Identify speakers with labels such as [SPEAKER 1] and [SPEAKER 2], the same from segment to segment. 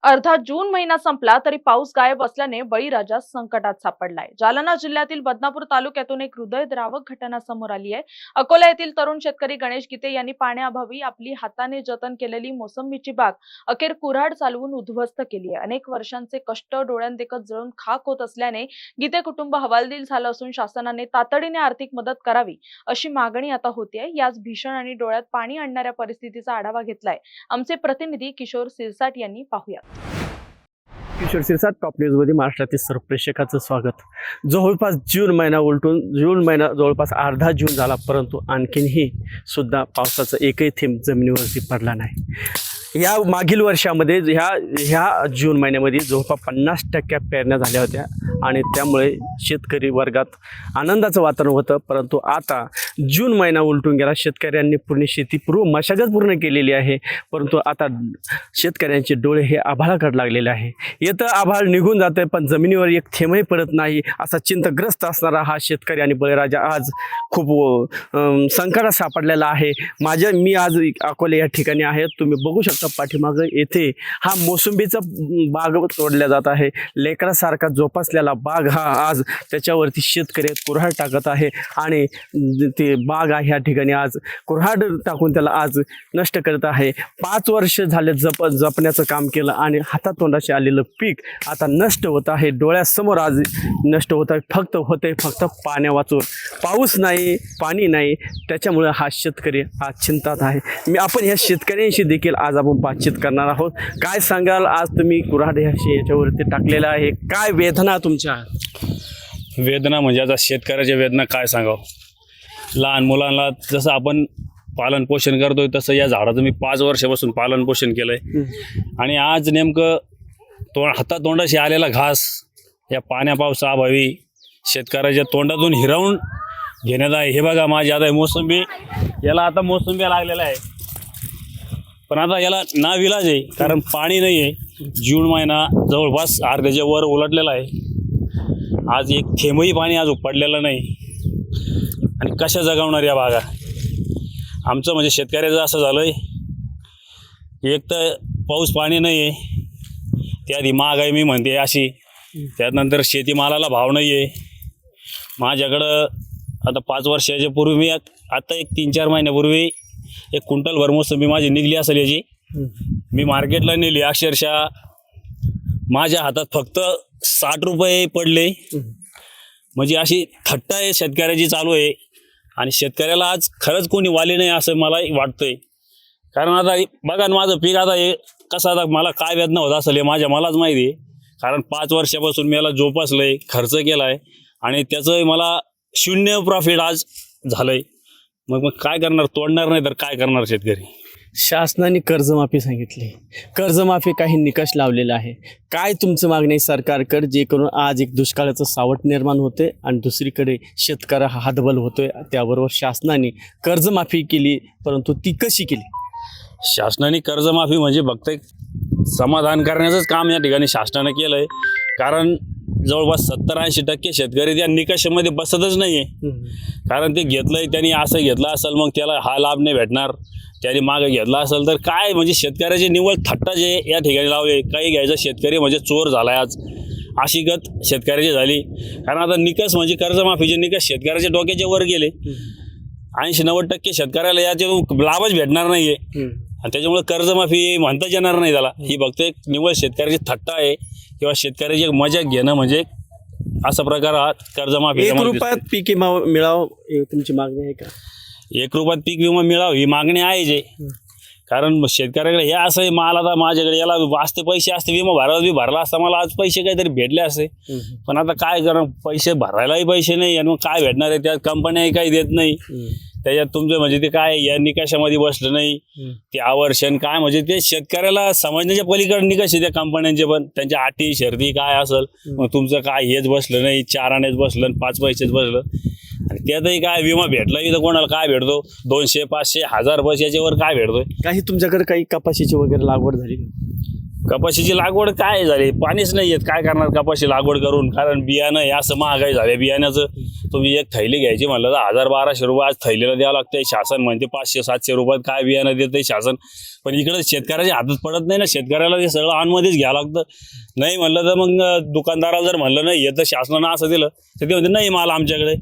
[SPEAKER 1] अर्धा जून महिना संपला तरी पाऊस गायब असल्याने बळीराजा संकटात सापडलाय। जालना जिल्ह्यातील बदनापूर तालुक्यातून एक हृदयद्रावक घटना समोर आली आहे। अकोला येथील तरुण शेतकरी गणेश गीते यांनी पाण्याअभावी आपली हाताने जतन केलेली मोसंबीची बाग अखेर कुऱ्हाड चालवून उद्ध्वस्त केली आहे। अनेक वर्षांचे कष्ट डोळ्यांदेखत जळून खाक होत असल्याने गीते कुटुंब हवालदिल झालं असून शासनाने तातडीने आर्थिक मदत करावी अशी मागणी आता होतीये। याच भीषण आणि डोळ्यात पाणी आणणाऱ्या परिस्थितीचा आढावा घेतलाय आमचे प्रतिनिधी किशोर सिरसाट यांनी। पाहूया।
[SPEAKER 2] किशोर सिरसाट टॉप न्यूज मध्ये महाराष्ट्रातील सर्व प्रेक्षकांचं स्वागत। जवळपास जून महिना उलटून जवळपास अर्धा जून झाला, परंतु आणखीनही सुद्धा पावसाचा एकही थेंब जमिनीवरती पडला नाही। या मागील वर्षामध्ये ह्या जून महिन्यामध्ये जवळपास 50% पेरण्या झाल्या होत्या आणि त्यामुळे शेतकरी वर्गात आनंदाचं वातावरण होतं। परंतु आता जून महिना उलटून गेला, शेतकऱ्यांनी पूर्ण शेतीपूर्व मशागत पूर्ण केलेली आहे, परंतु आता शेतकऱ्यांचे डोळे हे आभाळाकडे लागलेले आहे। येतं आभाळ निघून जातं पण जमिनीवर एक थेंबही पडत नाही, असा चिंताग्रस्त असणारा हा शेतकरी आणि बळीराजा आज खूप संकटात सापडलेला आहे। मी आज अकोला या ठिकाणी आहे, तुम्ही बघू शकता पाठीमागं येथे हा मोसंबीचा बाग तोडल्या जात आहे। लेकरासारखा जोपासलेला बाग हा आज त्याच्यावरती शेतकरी कुऱ्हाड टाकत आहे आणि ते बाग आहे ह्या ठिकाणी आज कुऱ्हाड टाकून त्याला आज नष्ट करत आहे। 5 वर्ष झाले जपण्याचं काम केलं आणि हातातोंडाशी आलेलं पीक आता नष्ट होत आहे, डोळ्यासमोर आज नष्ट होत आहे। फक्त पाण्या वाचून, पाऊस नाही, पाणी नाही, त्याच्यामुळे हा शेतकरी आज चिंतात आहे। आपण ह्या शेतकऱ्यांशी देखील आज आपण बातचीत करणार आहोत। काय सांगाल, आज तुम्ही कुऱ्हाड याच्यावरती टाकलेला आहे, काय वेदना तुमच्या?
[SPEAKER 3] वेदना म्हणजे आता शेतकऱ्याच्या वेदना काय सांगावं। लहान मुलांना जसं आपण पालन पोषण करतोय तसं या झाडाचं मी 5 वर्षापासून पालन पोषण केलंय आणि आज नेमकं हातातोंडाशी आलेला घास या पाण्या पावसाअभावी शेतकऱ्याच्या तोंडातून हिरावून घेण्यात आहे। हे बघा माझी आता मोसंबी, याला आता मोसंबी लागलेला आहे, पण आता याला नाविलाज आहे कारण पाणी नाही आहे। जून महिना जवळपास अर्ध्याच्या वर उलटलेला आहे, आज एक थेंबही पाणी आज पडलेलं नाही आणि कशा जगवणार या बागा। आमचं म्हणजे शेतकऱ्याचं असं झालंय, एक तर पाऊस पाणी नाही आहे, त्याआधी महागाई मी म्हणते अशी, त्यानंतर शेतीमालाला भाव नाही आहे। माझ्याकडं आता 5 वर्षाच्या पूर्वी मी आता एक 3-4 महिन्यापूर्वी एक क्विंटलभर मोसंबी माझी निघली असेल याची, मी मार्केटला नेली, अक्षरशः माझ्या हातात फक्त 60 रुपये पडले। म्हणजे अशी थट्टा आहे शेतकऱ्याची चालू आहे आणि शेतकऱ्याला आज खरंच कोणी वाली नाही असं मला वाटतंय। कारण आता बघा माझं पीक आता हे कसं, आता मला काय वेदना होत असेल हे मलाच माहिती आहे, कारण 5 वर्षापासून मी याला जोपासलंय, खर्च केला आहे आणि त्याचं मला 0 प्रॉफिट आज झालंय। मग काय करणार, तोडणार नाही तर काय करणार शेतकरी?
[SPEAKER 2] शासनाने कर्जमाफी सांगितली, कर्जमाफी काही निकष लावलेला आहे, काय तुमचं मागणी सरकारकडे, जे करून आज एक दुष्काळाचं सावट निर्माण होते आणि दुसरीकडे शेतकरी हातबल होतोय, त्याबरोबर शासनाने कर्जमाफी केली, परंतु ती कशी केली?
[SPEAKER 3] शासनाने कर्जमाफी म्हणजे फक्त समाधान करण्याचंच काम या ठिकाणी शासनाने केलं आहे, कारण जवळपास 70-80% शेतकरी त्या निकषामध्ये बसतच नाही आहे। कारण ते घेतलंय त्यांनी, असं घेतलं असेल मग त्याला हा लाभ नाही भेटणार, त्याने मागं घेतला असेल तर काय, म्हणजे शेतकऱ्याचे निव्वळ थट्टा जे या ठिकाणी लावले, काही घ्यायचं शेतकरी म्हणजे चोर झालाय आज, अशी गत शेतकऱ्याची झाली। कारण आता निकष म्हणजे कर्जमाफीचे निकष शेतकऱ्याच्या डोक्याच्या वर गेले, 80-90% शेतकऱ्याला याच्यातून लाभच भेटणार नाहीये आणि त्याच्यामुळे कर्जमाफी म्हणताच येणार नाही त्याला। ही फक्त एक निव्वळ शेतकऱ्याची थट्टा आहे किंवा शेतकऱ्याची मजा घेणं, म्हणजे असा प्रकार हा कर्जमाफी।
[SPEAKER 2] 1 रुपयात पीक विमा मिळावं तुमची मागणी आहे का?
[SPEAKER 3] 1 रुपयात पीक विमा मिळावं ही मागणी आहे जे, कारण शेतकऱ्याकडे हे असं आहे, माल आता माझ्याकडे याला असते पैसे असते, विमा भरला असता मला आज पैसे काहीतरी भेटले असते, पण आता काय करा, पैसे भरायलाही पैसे नाही आणि मग काय भेटणार आहे, त्या कंपन्याही काही देत नाही, त्याच्यात तुमचं म्हणजे ते काय या निकषामध्ये बसलं नाही, ते आवर्षण काय, म्हणजे ते शेतकऱ्याला समजण्याच्या पलीकडे निकष आहे त्या कंपन्यांचे, पण त्यांच्या अटी शर्ती काय असेल, मग तुमचं काय हेच बसलं नाही, 4 आण्याच बसलं, 5 पैसेच बसलं, आणि त्यातही काय विमा भेटलाही तर कोणाला काय भेटतो, 200, 500, 1000 बस याच्यावर काय भेटतोय?
[SPEAKER 2] काही तुमच्याकडे काही कपाशीची वगैरे लागवड झाली का?
[SPEAKER 3] कपाशीची लागवड काय झाली, पाणीच नाही येत, काय करणार कपाशी लागवड करून. कारण बियाणं हे असं महागाई झाले, बियाण्याचं तुम्ही एक थैली घ्यायची म्हणलं तर 1000-1200 रुपये आज थैलीला द्यावं लागतंय. शासन म्हणते 500-700 रुपयात काय बियाणं देतंय शासन, पण इकडे शेतकऱ्याच्या हातात पडत नाही ना. शेतकऱ्याला ते सगळं ऑनमध्येच घ्यावं लागतं. नाही म्हणलं तर मग दुकानदाराला जर म्हणलं नाही येतं शासनानं असं दिलं तर ते म्हणते नाही माल आमच्याकडे.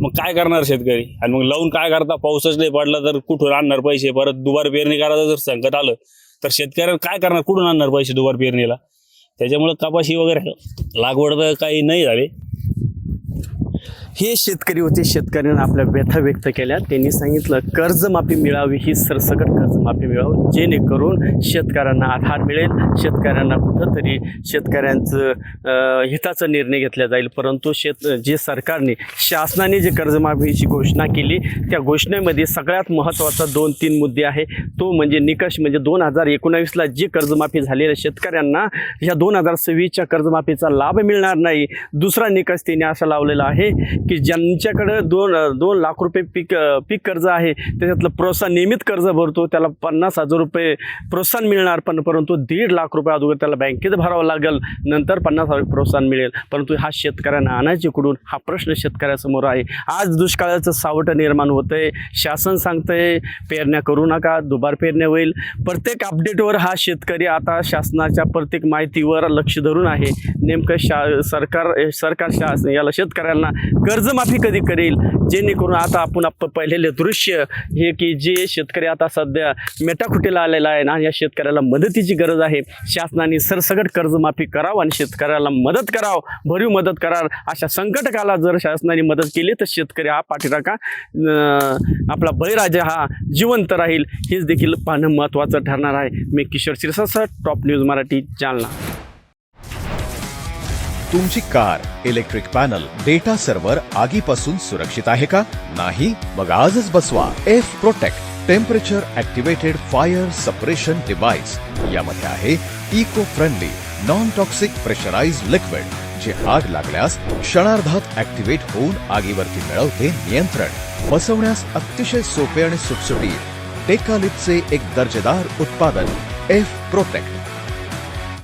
[SPEAKER 3] मग काय करणार शेतकरी, आणि मग लावून काय करता, पाऊसच नाही पडला तर कुठून आणणार पैसे. परत दुबार पेरणी करायचं जर संकट आलं तर शेतकऱ्याला काय करणार, कुठून आणणार पैसे दुबार पेरणीला. त्याच्यामुळं कपाशी वगैरे लागवड तर काही नाही झाली.
[SPEAKER 2] हे शेतकरी होते, शेतकऱ्यांना आपल्या व्यथा व्यक्त केल्या. त्यांनी सांगितलं कर्जमाफी मिळावी, ही सरसकट कर्जमाफी मिळावी, जेणेकरून शेतकऱ्यांना आधार मिळेल, शेतकऱ्यांना कुठंतरी शेतकऱ्यांचं हिताचा निर्णय घेतला जाईल. परंतु जे सरकारने शासनाने जे कर्जमाफीची घोषणा केली त्या घोषणेमध्ये सगळ्यात महत्त्वाचा 2-3 मुद्दे आहे. तो म्हणजे निकष, म्हणजे 2019ला जी कर्जमाफी झालेल्या शेतकऱ्यांना ह्या 2026च्या कर्जमाफीचा लाभ मिळणार नाही. दुसरा निकष त्यांनी असा लावलेला आहे की ज्यांच्याकडे 2 लाख रुपये पीक कर्ज आहे त्याच्यातलं प्रोत्साहन नियमित कर्ज भरतो त्याला 50,000 रुपये प्रोत्साहन मिळणार, परंतु 1.5 लाख रुपये अगोदर त्याला बँकेत भरावं लागेल, नंतर 50,000 प्रोत्साहन मिळेल. परंतु हा शेतकऱ्यांना आणायचे कुठून, हा प्रश्न शेतकऱ्यासमोर आहे. आज दुष्काळाचं सावट निर्माण होतंय. शासन सांगतंय पेरण्या करू नका, दुबार पेरण्या होईल. प्रत्येक अपडेटवर हा शेतकरी आता शासनाच्या प्रत्येक माहितीवर लक्ष धरून आहे. नेमकं सरकार याला शेतकऱ्यांना कर्जमाफी कधी करेल, जेणेकरून आता आपण पाहिलेले दृश्य हे की जे शेतकरी आता सध्या मेटाकुटीला आलेला आहे ना, या शेतकऱ्याला मदतीची गरज आहे. शासनाने सरसकट कर्जमाफी करावं आणि शेतकऱ्याला मदत करावं, भरीव मदत करावं. अशा संकट काळात जर शासनाने मदत केली तर शेतकरी हा पाठीराखा आपला बळीराजा हा जिवंत राहील, हेच देखील पाहणं महत्त्वाचं ठरणार आहे. मी किशोर शिरसाट, टॉप न्यूज मराठी, जालना.
[SPEAKER 4] तुमची car, electric panel, data server आगीपासून सुरक्षित आहे का? नाही? मग आजच बसवा F protect temperature activated fire suppression device. यामध्ये आहे eco friendly non toxic pressurised liquid, जे आग लागल्यास क्षणार्धात ॲक्टिवेट होऊन आगीवरती मिळवते नियंत्रण. बसवण्यास अतिशय सोपे आणि सुटसुटीत टेकालिपचे एक दर्जेदार उत्पादन एफ प्रोटेक्ट.